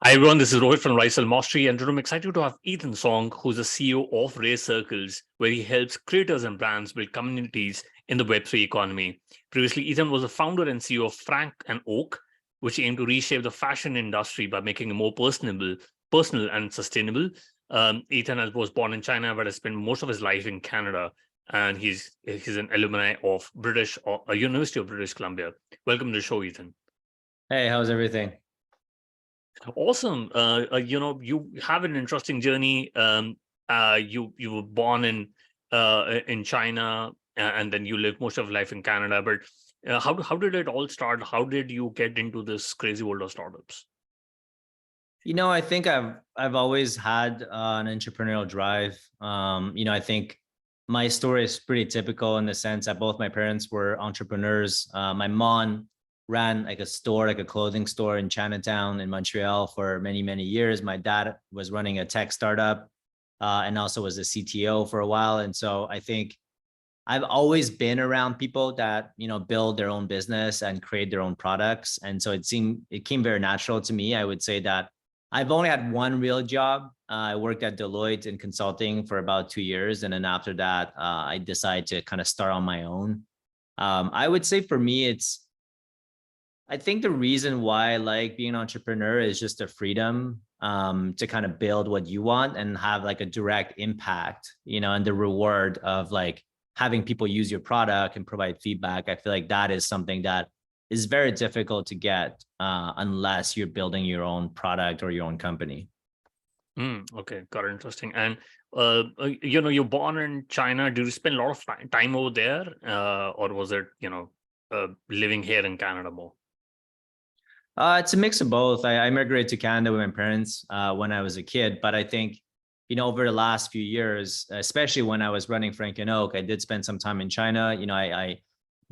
Hi everyone, this is Rohit from Risal Mastery, and today I'm excited to have Ethan Song, who's the CEO of RareCircles, where he helps creators and brands build communities in the Web3 economy. Previously, Ethan was the founder and CEO of Frank and Oak, which aimed to reshape the fashion industry by making it more personal and sustainable. Ethan was born in China, but has spent most of his life in Canada, and he's an alumni of University of British Columbia. Welcome to the show, Ethan. Hey, how's everything? Awesome. You have an interesting journey. You were born in China, and then you lived most of life in Canada. But how did it all start? How did you get into this crazy world of startups? I think I've always had an entrepreneurial drive. I think my story is pretty typical in the sense that both my parents were entrepreneurs. My mom ran like a store, like a clothing store in Chinatown in Montreal for many, many years. My dad was running a tech startup and also was a CTO for a while. And so I think I've always been around people that, build their own business and create their own products. And so it came very natural to me. I would say that I've only had one real job. I worked at Deloitte in consulting for about 2 years. And then after that, I decided to kind of start on my own. I would say for me, I think the reason why I like being an entrepreneur is just the freedom to kind of build what you want and have like a direct impact, and the reward of like having people use your product and provide feedback. I feel like that is something that is very difficult to get unless you're building your own product or your own company. Okay, got it. Interesting. And you're born in China. Do you spend a lot of time over there, or was it living here in Canada more? It's a mix of both. I immigrated to Canada with my parents when I was a kid, but I think, over the last few years, especially when I was running Frank and Oak, I did spend some time in China. I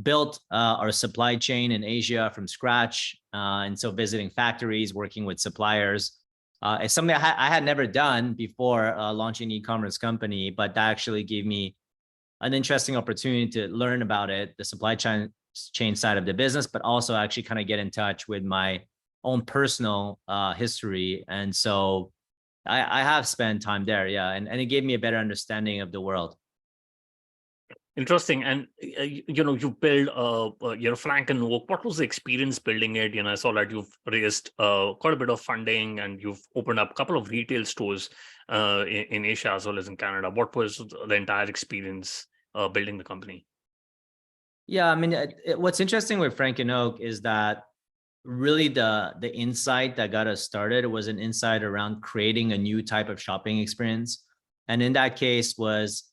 built our supply chain in Asia from scratch. And so visiting factories, working with suppliers, it's something I had never done before launching an e-commerce company, but that actually gave me an interesting opportunity to learn about it, the supply chain side of the business, but also actually kind of get in touch with my own personal history. And so I have spent time there. Yeah. And it gave me a better understanding of the world. Interesting. And you build Frank and Oak. What was the experience building it? I saw that you've raised quite a bit of funding, and you've opened up a couple of retail stores in Asia as well as in Canada. What was the entire experience building the company? Yeah, I mean, what's interesting with Frank and Oak is that really the insight that got us started was an insight around creating a new type of shopping experience. And in that case was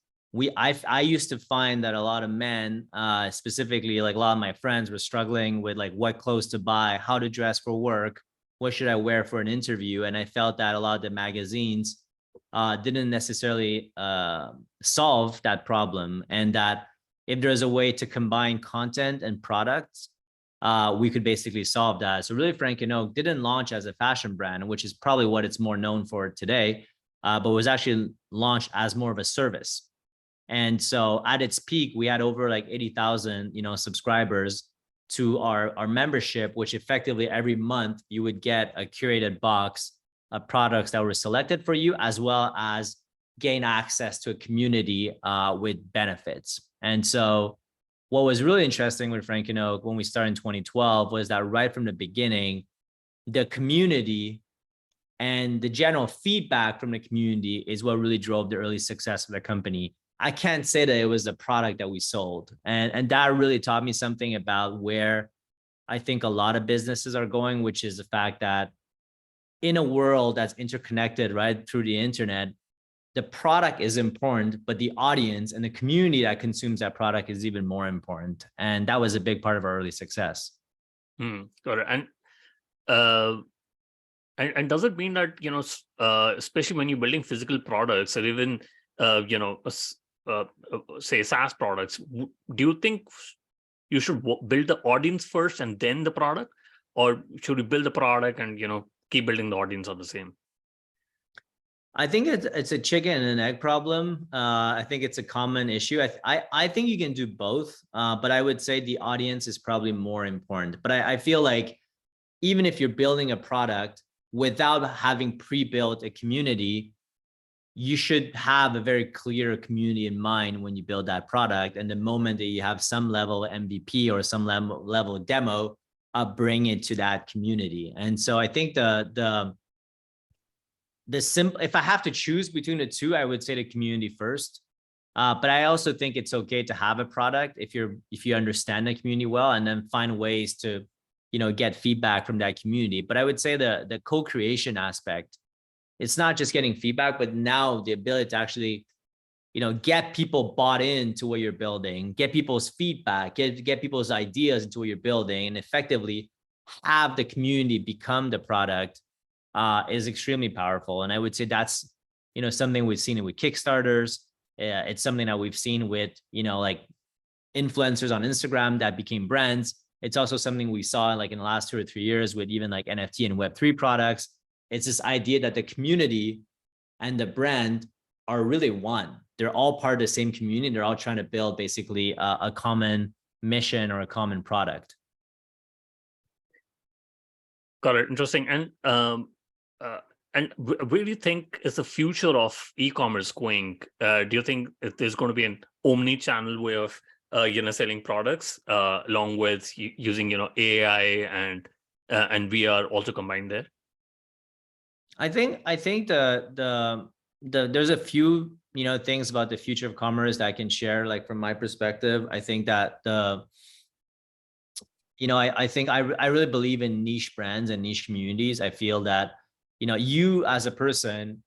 I used to find that a lot of men, specifically like a lot of my friends, were struggling with like what clothes to buy, how to dress for work, what should I wear for an interview. And I felt that a lot of the magazines didn't necessarily solve that problem, and that if there's a way to combine content and products, we could basically solve that. So really, Frank and Oak didn't launch as a fashion brand, which is probably what it's more known for today, but was actually launched as more of a service. And so at its peak, we had over like 80,000, subscribers to our membership, which effectively every month you would get a curated box of products that were selected for you, as well as gain access to a community with benefits. And so what was really interesting with Frank and Oak when we started in 2012 was that right from the beginning, the community and the general feedback from the community is what really drove the early success of the company. I can't say that it was the product that we sold. And that really taught me something about where I think a lot of businesses are going, which is the fact that in a world that's interconnected right through the internet, the product is important, but the audience and the community that consumes that product is even more important. And that was a big part of our early success. Got it. And does it mean that, especially when you're building physical products or even, say SaaS products, do you think you should build the audience first and then the product, or should we build the product and, keep building the audience on the same? I think it's a chicken and egg problem. I think it's a common issue. I think you can do both, but I would say the audience is probably more important. But I feel like even if you're building a product, without having pre-built a community, you should have a very clear community in mind when you build that product. And the moment that you have some level of MVP or some level of demo, bring it to that community. And so I think if I have to choose between the two, I would say the community first. But I also think it's okay to have a product if you understand the community well, and then find ways to, get feedback from that community. But I would say the co-creation aspect, it's not just getting feedback, but now the ability to actually, get people bought into what you're building, get people's feedback, get people's ideas into what you're building, and effectively have the community become the product, is extremely powerful. And I would say that's, something we've seen with Kickstarters. It's something that we've seen with, like influencers on Instagram that became brands. It's also something we saw like in the last 2 or 3 years with even like NFT and Web3 products. It's this idea that the community and the brand are really one. They're all part of the same community. They're all trying to build basically a common mission or a common product. Got it. Interesting. And where do you think is the future of e-commerce going? Do you think there's going to be an omni-channel way of selling products along with using AI and VR also combined there? I think there's a few things about the future of commerce that I can share, like from my perspective. I think that I think I really believe in niche brands and niche communities. I feel that you as a person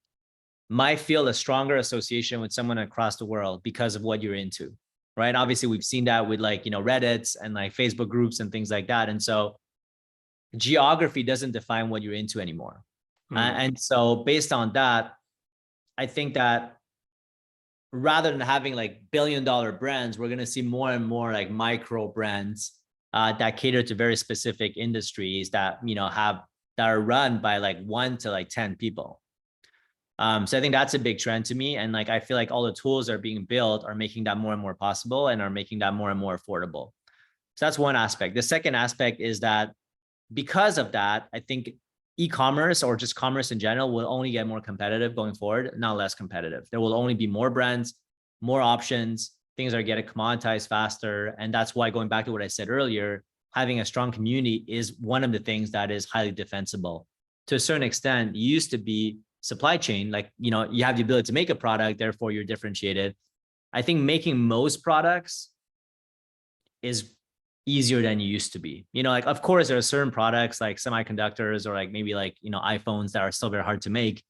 might feel a stronger association with someone across the world because of what you're into, right? Obviously, we've seen that with like Reddits and like Facebook groups and things like that. And so geography doesn't define what you're into anymore. And so based on that, I think that rather than having like billion-dollar brands, we're going to see more and more like micro brands that cater to very specific industries that that are run by like 1 to like 10 people. So I think that's a big trend to me, and like I feel like all the tools that are being built are making that more and more possible and are making that more and more affordable. So that's one aspect. The second aspect is that because of that, I think e-commerce or just commerce in general will only get more competitive going forward, not less competitive. There will only be more brands, more options, things are getting commoditized faster. And that's why, going back to what I said earlier, having a strong community is one of the things that is highly defensible. To a certain extent, it used to be supply chain, like, you have the ability to make a product, therefore you're differentiated. I think making most products is easier than you used to be. Like, of course, there are certain products like semiconductors or like maybe like, iPhones that are still very hard to make.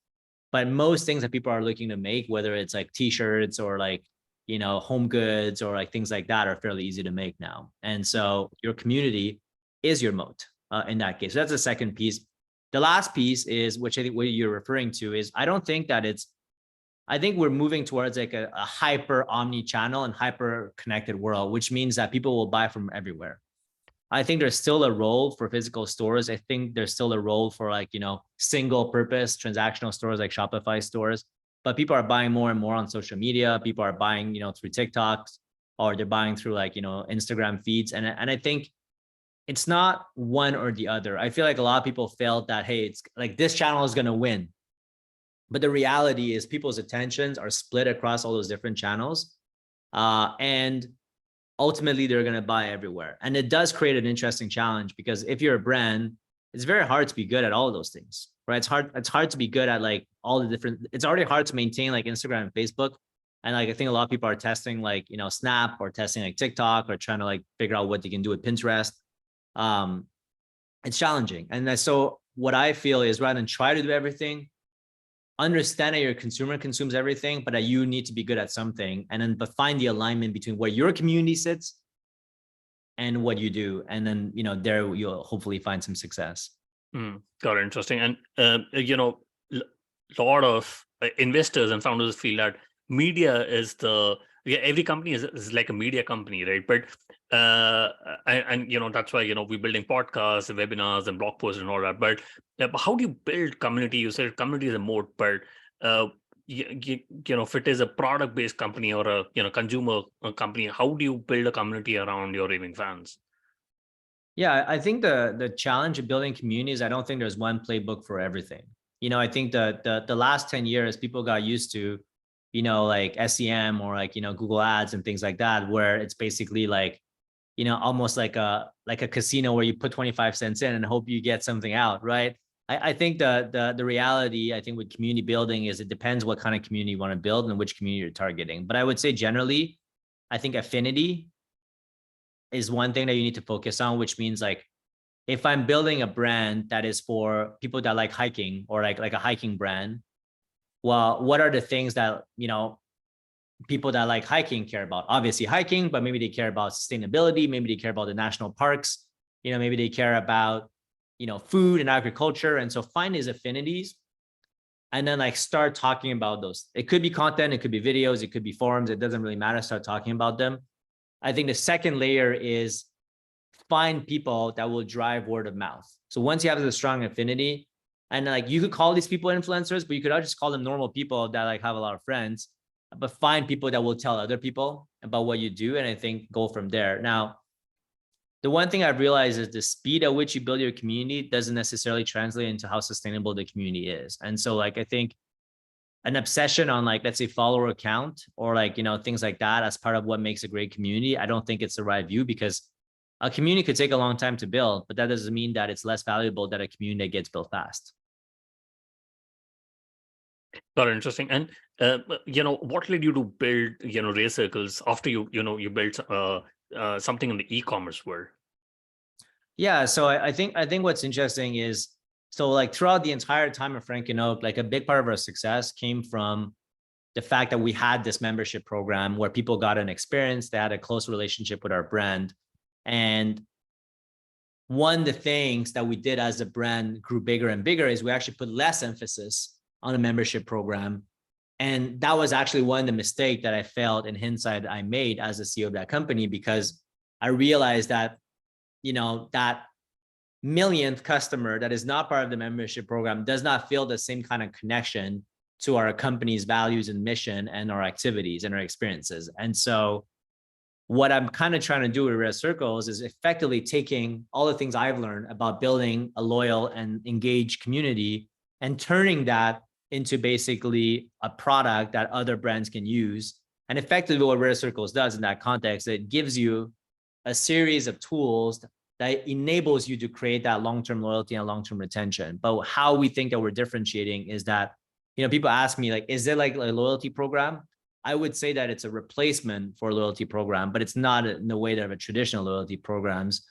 But most things that people are looking to make, whether it's like t-shirts or like, home goods or like things like that, are fairly easy to make now. And so your community is your moat in that case. So that's the second piece. The last piece is, which I think what you're referring to is, I think we're moving towards like a hyper omni-channel and hyper connected world, which means that people will buy from everywhere. I think there's still a role for physical stores. I think there's still a role for like, single purpose transactional stores like Shopify stores, but people are buying more and more on social media. People are buying, through TikToks, or they're buying through like, Instagram feeds. And I think it's not one or the other. I feel like a lot of people felt that, hey, it's like this channel is going to win. But the reality is people's attentions are split across all those different channels. And ultimately, they're going to buy everywhere. And it does create an interesting challenge, because if you're a brand, it's very hard to be good at all of those things, right? It's hard to be good at like all the different, it's already hard to maintain like Instagram and Facebook. And like, I think a lot of people are testing like, Snap, or testing like TikTok, or trying to like figure out what they can do with Pinterest. It's challenging. And so what I feel is, rather than try to do everything, understand that your consumer consumes everything, but that you need to be good at something, and then but find the alignment between where your community sits and what you do, and then there you'll hopefully find some success. Got it. Interesting. And a lot of investors and founders feel that media is every company is like a media company, right? But and that's why we're building podcasts and webinars and blog posts and all that. But how do you build community? You said community is a moat, but if it is a product based company or a consumer company, how do you build a community around your raving fans? Yeah, I think the challenge of building communities, I don't think there's one playbook for everything. I think the last 10 years, people got used to, like SEM or like, Google Ads and things like that, where it's basically like, almost like a casino where you put 25 cents in and hope you get something out, right? I think the reality, I think with community building is it depends what kind of community you want to build and which community you're targeting. But I would say generally, I think affinity is one thing that you need to focus on, which means like if I'm building a brand that is for people that like hiking or like a hiking brand, well, what are the things that, people that like hiking care about? Obviously hiking, but maybe they care about sustainability. Maybe they care about the national parks. Maybe they care about, food and agriculture. And so find these affinities and then like start talking about those. It could be content, it could be videos, it could be forums. It doesn't really matter. Start talking about them. I think the second layer is find people that will drive word of mouth. So once you have a strong affinity, and like you could call these people influencers, but you could just call them normal people that like have a lot of friends, but find people that will tell other people about what you do. And I think go from there. Now, the one thing I've realized is the speed at which you build your community doesn't necessarily translate into how sustainable the community is. And so like, I think an obsession on like, let's say follower count or like, things like that as part of what makes a great community, I don't think it's the right view because a community could take a long time to build, but that doesn't mean that it's less valuable than a community that gets built fast. Got it, interesting. And what led you to build RareCircles after you built something in the e-commerce world? Yeah, so I think what's interesting is so like throughout the entire time of Frank and Oak, like a big part of our success came from the fact that we had this membership program where people got an experience, they had a close relationship with our brand. And one of the things that we did as the brand grew bigger and bigger is we actually put less emphasis on a membership program. And that was actually one of the mistakes that I felt in hindsight I made as a CEO of that company, because I realized that, that millionth customer that is not part of the membership program does not feel the same kind of connection to our company's values and mission and our activities and our experiences. And so what I'm kind of trying to do with RareCircles is effectively taking all the things I've learned about building a loyal and engaged community and turning that into basically a product that other brands can use. And effectively what RareCircles does in that context, it gives you a series of tools that enables you to create that long-term loyalty and long-term retention. But how we think that we're differentiating is that, people ask me like, is it like a loyalty program? I would say that it's a replacement for a loyalty program, but it's not in the way that of a traditional loyalty programs.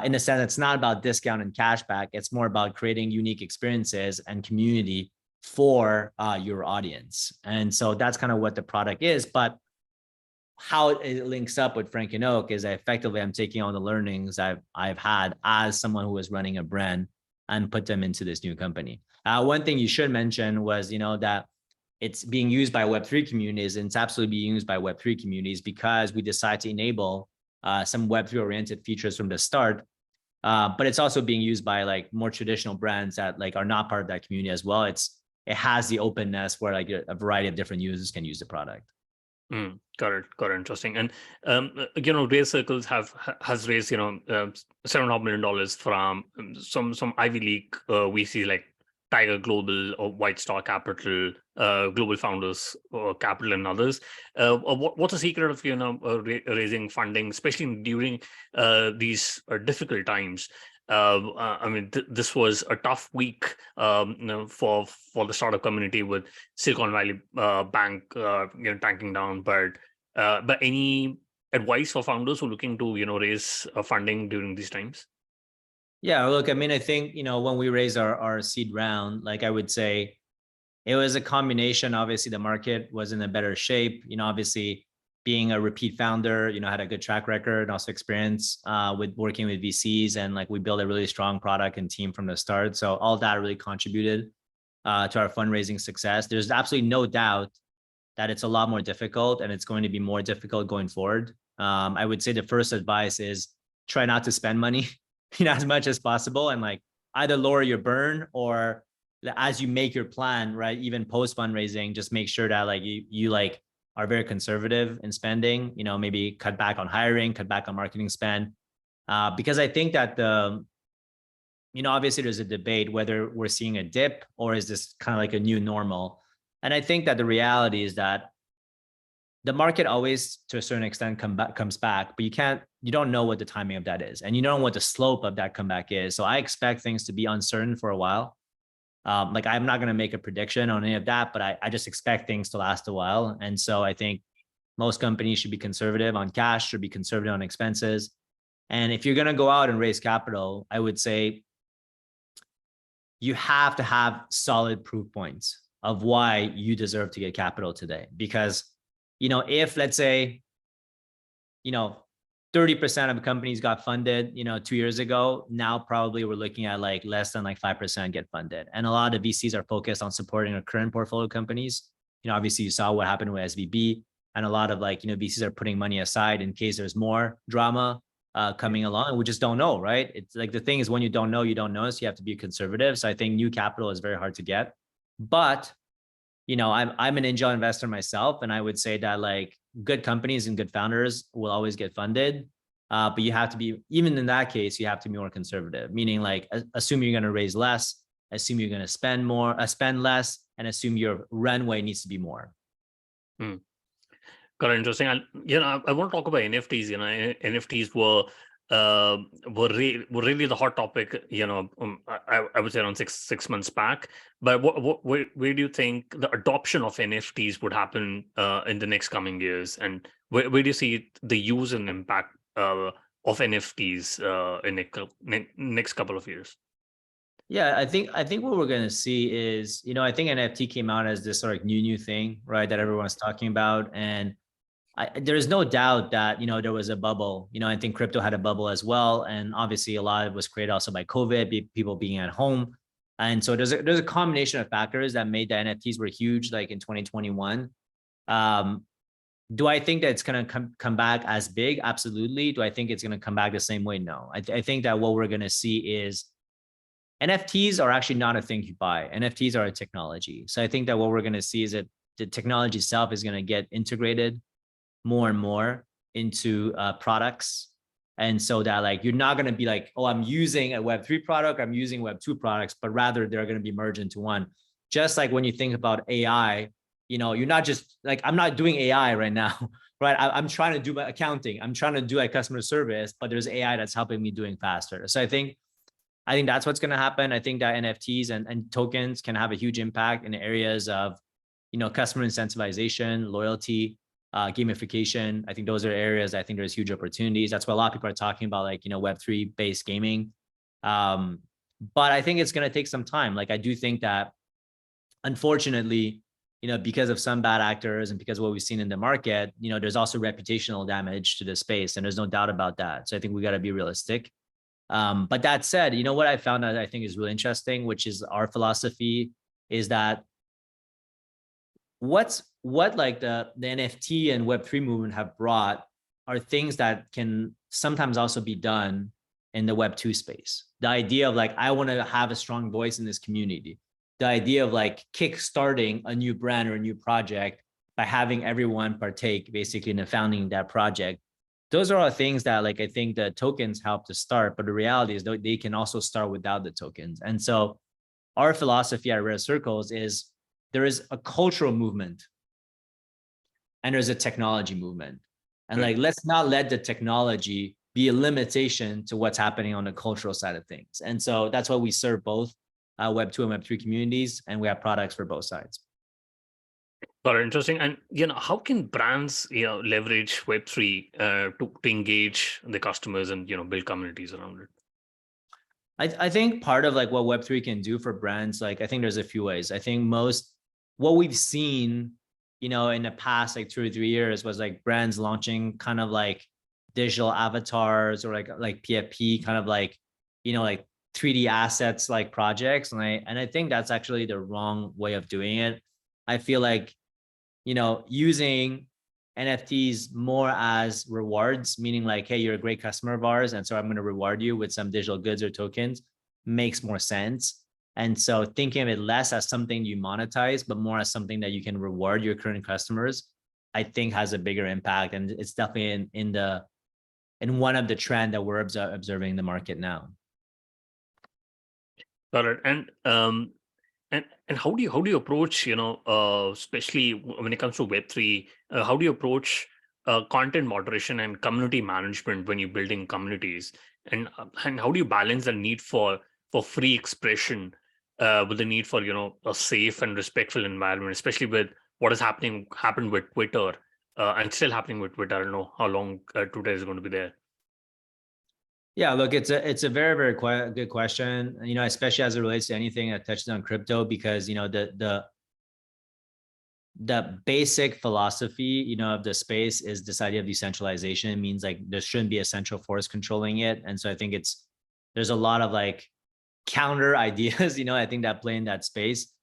In a sense, it's not about discount and cashback. It's more about creating unique experiences and community for your audience. And so that's kind of what the product is. But how it links up with Frank and Oak is effectively I'm taking all the learnings I've had as someone who was running a brand and put them into this new company. One thing you should mention was, that it's being used by Web3 communities, and it's absolutely being used by Web3 communities because we decide to enable some Web3 oriented features from the start. But it's also being used by like more traditional brands that like are not part of that community as well. It has the openness where like a variety of different users can use the product. Got it. Interesting. And RareCircles has raised $7.5 million from some Ivy League VC like Tiger Global or White Star Capital, Global Founders Capital, and others. What's the secret of raising funding, especially during these difficult times? This was a tough week for the startup community with Silicon Valley Bank tanking down. But any advice for founders who are looking to raise funding during these times? Yeah, look, I think, when we raised our seed round, like I would say it was a combination. Obviously, the market was in a better shape. Obviously being a repeat founder, had a good track record and also experience with working with VCs. And like we built a really strong product and team from the start. So all that really contributed to our fundraising success. There's absolutely no doubt that it's a lot more difficult and it's going to be more difficult going forward. I would say the first advice is try not to spend money as much as possible, and like either lower your burn or as you make your plan, right? Even post fundraising, just make sure that like you like are very conservative in spending, maybe cut back on hiring, cut back on marketing spend. Because I think that obviously there's a debate whether we're seeing a dip or is this kind of like a new normal. And I think that the reality is that the market always, to a certain extent, comes back, but you don't know what the timing of that is. And you don't know what the slope of that comeback is. So I expect things to be uncertain for a while. Like I'm not going to make a prediction on any of that, but I just expect things to last a while. And so I think most companies should be conservative on cash, should be conservative on expenses. And if you're going to go out and raise capital, I would say you have to have solid proof points of why you deserve to get capital today. Because, if let's say, 30% of companies got funded, 2 years ago, now probably we're looking at like less than like 5% get funded. And a lot of VCs are focused on supporting our current portfolio companies. Obviously you saw what happened with SVB, and a lot of VCs are putting money aside in case there's more drama coming along, and we just don't know, right? It's like the thing is, when you don't know, you don't know. So you have to be conservative. So I think new capital is very hard to get. But I'm an angel investor myself, and I would say that like good companies and good founders will always get funded. But you have to be, even in that case, you have to be more conservative, meaning like assume you're going to raise less, assume you're going to spend less, and assume your runway needs to be more. Got it, interesting. And I want to talk about NFTs. NFTs were really the hot topic. I would say around six months back. But where do you think the adoption of NFTs would happen in the next coming years, and where do you see the use and impact of NFTs in next couple of years? Yeah, I think what we're going to see is, I think NFT came out as this sort of new thing, right, that everyone's talking about. And there's no doubt that, there was a bubble. I think crypto had a bubble as well. And obviously a lot of it was created also by COVID, people being at home. And so there's a combination of factors that made the NFTs were huge, like in 2021. Do I think that it's going to come back as big? Absolutely. Do I think it's going to come back the same way? No. I think that what we're going to see is NFTs are actually not a thing you buy. NFTs are a technology. So I think that what we're going to see is that the technology itself is going to get integrated more and more into products. And so that like, you're not going to be like, oh, I'm using a Web3 product, I'm using Web2 products, but rather they're going to be merged into one. Just like when you think about AI, you're not just like, I'm not doing AI right now, right? I'm trying to do my accounting. I'm trying to do like customer service, but there's AI that's helping me doing faster. So I think that's what's going to happen. I think that NFTs and tokens can have a huge impact in areas of, customer incentivization, loyalty, gamification. I think those are areas I think there's huge opportunities. That's why a lot of people are talking about like, Web3 based gaming. But I think it's going to take some time. Like I do think that unfortunately, because of some bad actors and because of what we've seen in the market, there's also reputational damage to the space, and there's no doubt about that. So I think we got to be realistic. But that said, what I found that I think is really interesting, which is our philosophy, is that what like the NFT and Web3 movement have brought are things that can sometimes also be done in the Web2 space. The idea of like, I want to have a strong voice in this community. The idea of like kickstarting a new brand or a new project by having everyone partake basically in the founding that project. Those are all things that like, I think the tokens help to start, but the reality is they can also start without the tokens. And so our philosophy at RareCircles is there is a cultural movement and there's a technology movement. And like, let's not let the technology be a limitation to what's happening on the cultural side of things. And so that's why we serve both Web2 and Web3 communities, and we have products for both sides. Very interesting. And how can brands leverage Web3 to engage the customers and build communities around it? I think part of like what Web3 can do for brands, like I think there's a few ways. I think what we've seen, in the past like 2 or 3 years was like brands launching kind of like digital avatars or like PFP kind of like, like 3D assets like projects. And I think that's actually the wrong way of doing it. I feel like, using NFTs more as rewards, meaning like, hey, you're a great customer of ours, and so I'm going to reward you with some digital goods or tokens, makes more sense. And so thinking of it less as something you monetize, but more as something that you can reward your current customers, I think has a bigger impact. And it's definitely in and one of the trend that we're observing in the market now. Got it. And how do you approach, especially when it comes to Web3, how do you approach content moderation and community management when you're building communities, and how do you balance the need for free expression with the need for a safe and respectful environment, especially with what has happened with Twitter and still happening with Twitter? I don't know how long Twitter is going to be there. Yeah, look, it's a very, very good question, especially as it relates to anything that touches on crypto, because, the basic philosophy, of the space is this idea of decentralization. It means like there shouldn't be a central force controlling it. And so I think there's a lot of like counter ideas, I think that play in that space.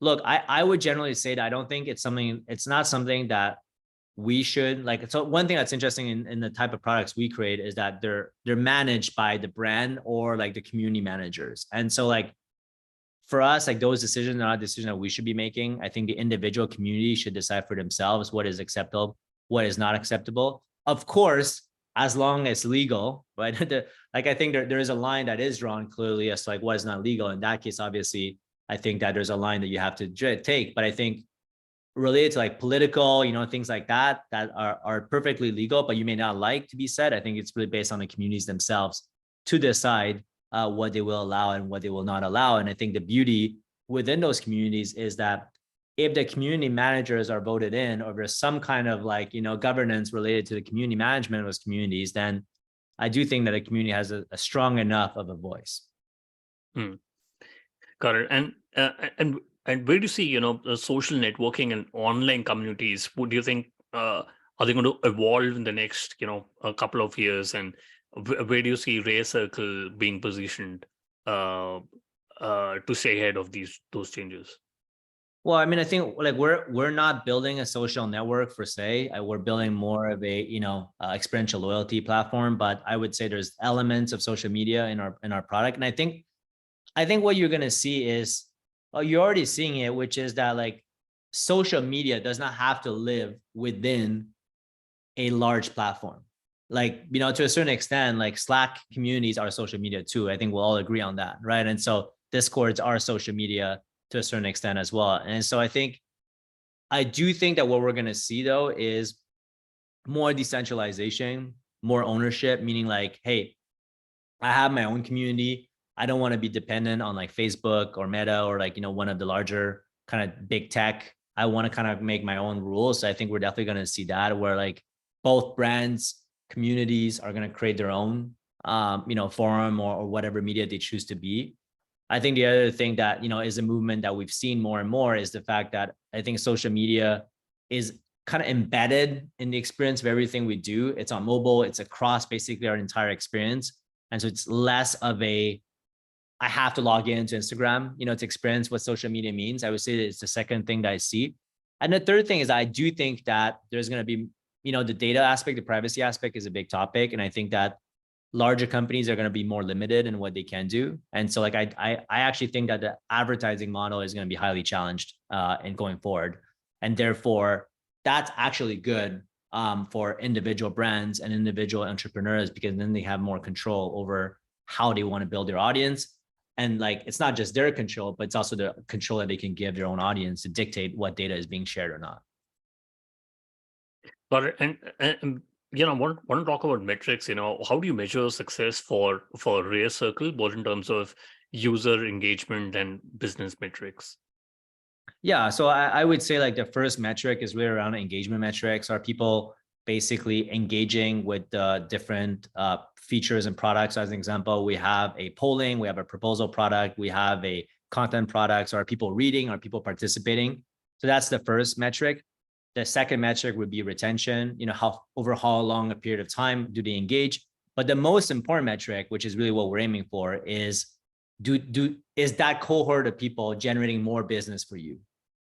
Look, I would generally say that I don't think it's not something that we should like. So one thing that's interesting in the type of products we create is that they're managed by the brand or like the community managers. And so like for us, like those decisions are not decisions that we should be making. I think the individual community should decide for themselves what is acceptable, what is not acceptable. Of course, as long as legal, right? Like I think there is a line that is drawn clearly as to like what is not legal. In that case, obviously, I think that there's a line that you have to take. But I think related to like political, things like that are perfectly legal, but you may not like to be said. I think it's really based on the communities themselves to decide what they will allow and what they will not allow. And I think the beauty within those communities is that if the community managers are voted in, or there's some kind of like, governance related to the community management of those communities, then I do think that a community has a strong enough of a voice. Got it. And where do you see, the social networking and online communities? What do you think, are they going to evolve in the next, a couple of years? And where do you see RareCircle being positioned to stay ahead of those changes? Well, I mean, I think like we're not building a social network per se. We're building more of a experiential loyalty platform. But I would say there's elements of social media in our product, and I think what you're gonna see is, you're already seeing it, which is that like social media does not have to live within a large platform. Like, to a certain extent, like Slack communities are social media too. I think we'll all agree on that, right? And so Discords are social media to a certain extent as well. And so I do think that what we're gonna see though is more decentralization, more ownership, meaning like, hey, I have my own community. I don't want to be dependent on like Facebook or Meta or like, one of the larger kind of big tech. I want to kind of make my own rules. So I think we're definitely going to see that, where like both brands, communities are going to create their own, forum or whatever media they choose to be. I think the other thing that, is a movement that we've seen more and more is the fact that I think social media is kind of embedded in the experience of everything we do. It's on mobile. It's across basically our entire experience. And so it's less of I have to log into Instagram, to experience what social media means. I would say it's the second thing that I see. And the third thing is I do think that there's going to be, the data aspect, the privacy aspect is a big topic. And I think that larger companies are going to be more limited in what they can do. And so like, I actually think that the advertising model is going to be highly challenged in going forward. And therefore that's actually good for individual brands and individual entrepreneurs, because then they have more control over how they want to build their audience. And like, it's not just their control, but it's also the control that they can give their own audience to dictate what data is being shared or not. But and I want to talk about metrics. How do you measure success for RareCircle, both in terms of user engagement and business metrics? Yeah, so I would say like the first metric is really around engagement metrics. Are people basically engaging with the different features and products? As an example, we have a polling, we have a proposal product, we have a content product. So are people reading? Are people participating? So that's the first metric. The second metric would be retention. Over how long a period of time do they engage? But the most important metric, which is really what we're aiming for, is is that cohort of people generating more business for you?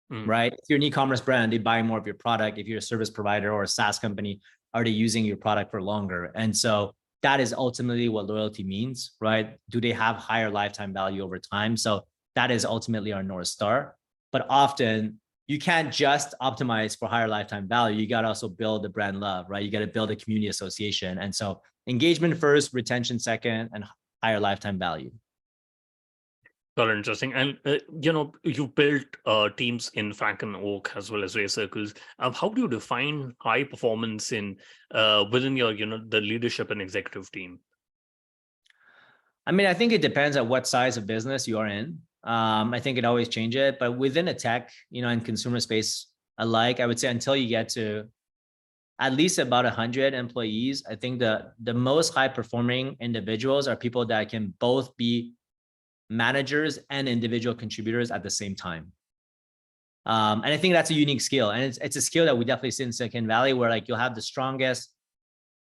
Right? If you're an e-commerce brand, they buy more of your product. If you're a service provider or a SaaS company, are they using your product for longer? And so that is ultimately what loyalty means, right? Do they have higher lifetime value over time? So that is ultimately our North Star. But often you can't just optimize for higher lifetime value. You got to also build the brand love, right? You got to build a community association. And so engagement first, retention second, and higher lifetime value. Very interesting. And, you built teams in Frank and Oak as well as RareCircles. How do you define high performance in within your, the leadership and executive team? I mean, I think it depends on what size of business you are in. I think it always changes, but within a tech, and consumer space alike, I would say until you get to at least about 100 employees, I think the most high performing individuals are people that can both be managers and individual contributors at the same time. And I think that's a unique skill. And it's a skill that we definitely see in Silicon Valley, where like you'll have the strongest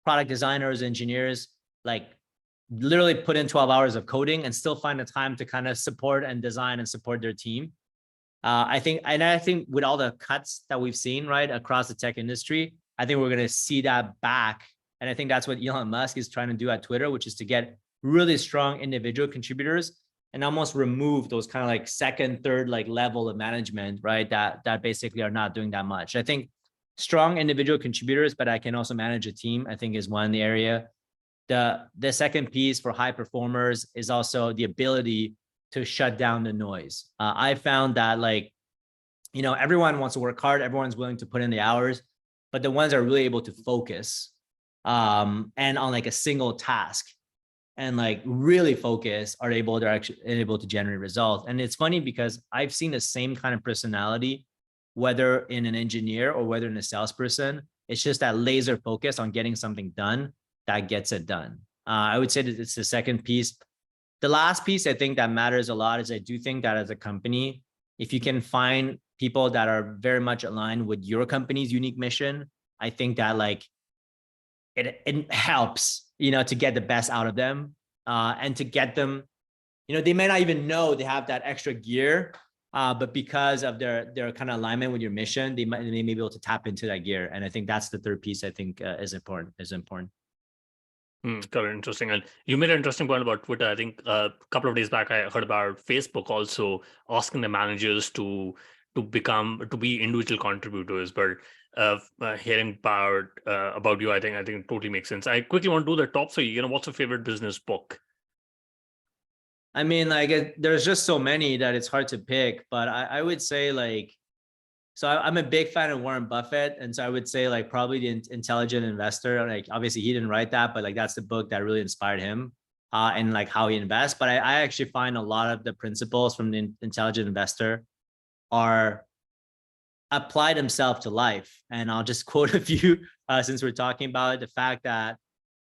product designers, engineers, like literally put in 12 hours of coding and still find the time to kind of support and design and support their team. I think with all the cuts that we've seen right across the tech industry, I think we're going to see that back. And I think that's what Elon Musk is trying to do at Twitter, which is to get really strong individual contributors and almost remove those kind of like second, third like level of management, right? That basically are not doing that much. I think strong individual contributors, but I can also manage a team, I think is one area. The second piece for high performers is also the ability to shut down the noise. I found that like, everyone wants to work hard, everyone's willing to put in the hours, but the ones that are really able to focus and on like a single task and like really focus are actually able to generate results. And it's funny because I've seen the same kind of personality, whether in an engineer or whether in a salesperson. It's just that laser focus on getting something done that gets it done. I would say that it's the second piece. The last piece I think that matters a lot is I do think that as a company, if you can find people that are very much aligned with your company's unique mission, I think that like it helps, to get the best out of them and to get them, they may not even know they have that extra gear, but because of their kind of alignment with your mission, they may be able to tap into that gear. And I think that's the third piece I think is important. Got it. Interesting. And you made an interesting point about Twitter. I think a couple of days back, I heard about Facebook also asking the managers to be individual contributors. But hearing about you, I think it totally makes sense. I quickly want to do the top three. What's your favorite business book? I mean, like there's just so many that it's hard to pick. But I would say like, so I'm a big fan of Warren Buffett. And so I would say like probably the Intelligent Investor, like obviously he didn't write that, but like that's the book that really inspired him and like how he invests. But I actually find a lot of the principles from the Intelligent Investor are apply themselves to life. And I'll just quote a few since we're talking about it. The fact that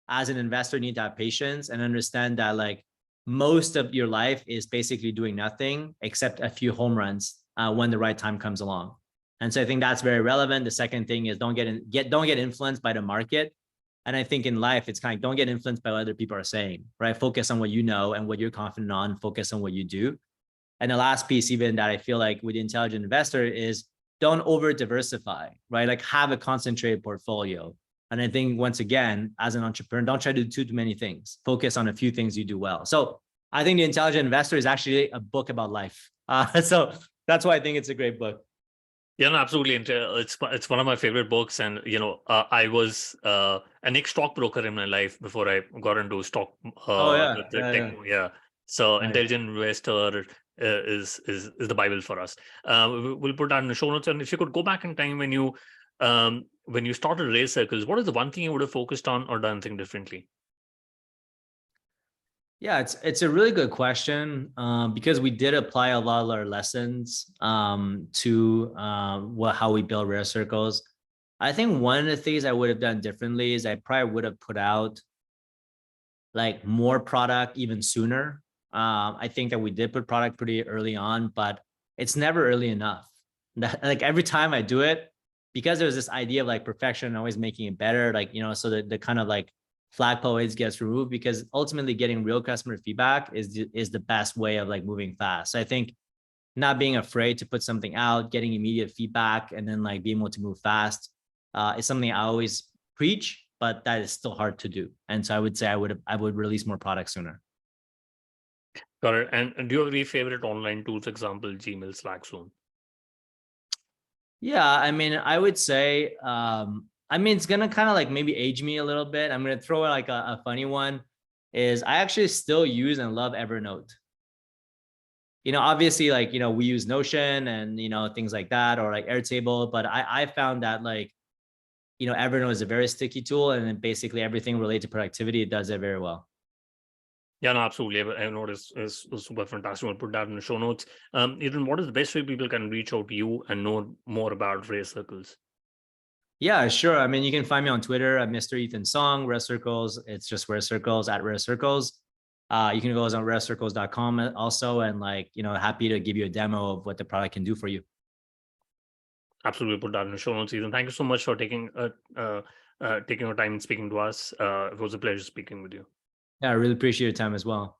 as an investor, you need to have patience and understand that like most of your life is basically doing nothing except a few home runs when the right time comes along. And so I think that's very relevant. The second thing is don't get influenced by the market. And I think in life, it's kind of don't get influenced by what other people are saying, right? Focus on what you know and what you're confident on, focus on what you do. And the last piece, even that I feel like with the Intelligent Investor is don't over diversify, right? Like have a concentrated portfolio. And I think once again, as an entrepreneur, don't try to do too many things. Focus on a few things you do well. So I think the Intelligent Investor is actually a book about life. So that's why I think it's a great book. Yeah, no, absolutely. It's one of my favorite books. And, I was an ex-stockbroker in my life before I got into stock. Yeah. So Right. Intelligent Investor is the Bible for us. We'll put that in the show notes. And if you could go back in time when you started RareCircles, what is the one thing you would have focused on or done things differently? Yeah, it's a really good question because we did apply a lot of our lessons to how we build RareCircles. I think one of the things I would have done differently is I probably would have put out like more product even sooner. I think that we did put product pretty early on, but it's never early enough. Like every time I do it, because there's this idea of like perfection and always making it better, like, so the kind of like flagpole always gets removed because ultimately getting real customer feedback is the best way of like moving fast. So I think not being afraid to put something out, getting immediate feedback, and then like being able to move fast is something I always preach, but that is still hard to do. And so I would say I would release more products sooner. Got it. And do you have any favorite online tools, example, Gmail, Slack, Zoom? Yeah, I mean, I would say I mean, it's gonna kind of like maybe age me a little bit. I'm gonna throw like a funny one. Is I actually still use and love Evernote. Obviously, like, we use Notion and, things like that, or like Airtable, but I found that like, Evernote is a very sticky tool, and then basically everything related to productivity, it does it very well. Yeah, no, absolutely. Evernote is super fantastic. We'll put that in the show notes. Ethan, what is the best way people can reach out to you and know more about RareCircles? Yeah, sure. I mean, you can find me on Twitter at Mr. Ethan Song, RareCircles. It's just RareCircles at RareCircles. You can go on RareCircles.com also, and like, happy to give you a demo of what the product can do for you. Absolutely, put that in the show notes. Ethan, thank you so much for taking your time and speaking to us. It was a pleasure speaking with you. Yeah, I really appreciate your time as well.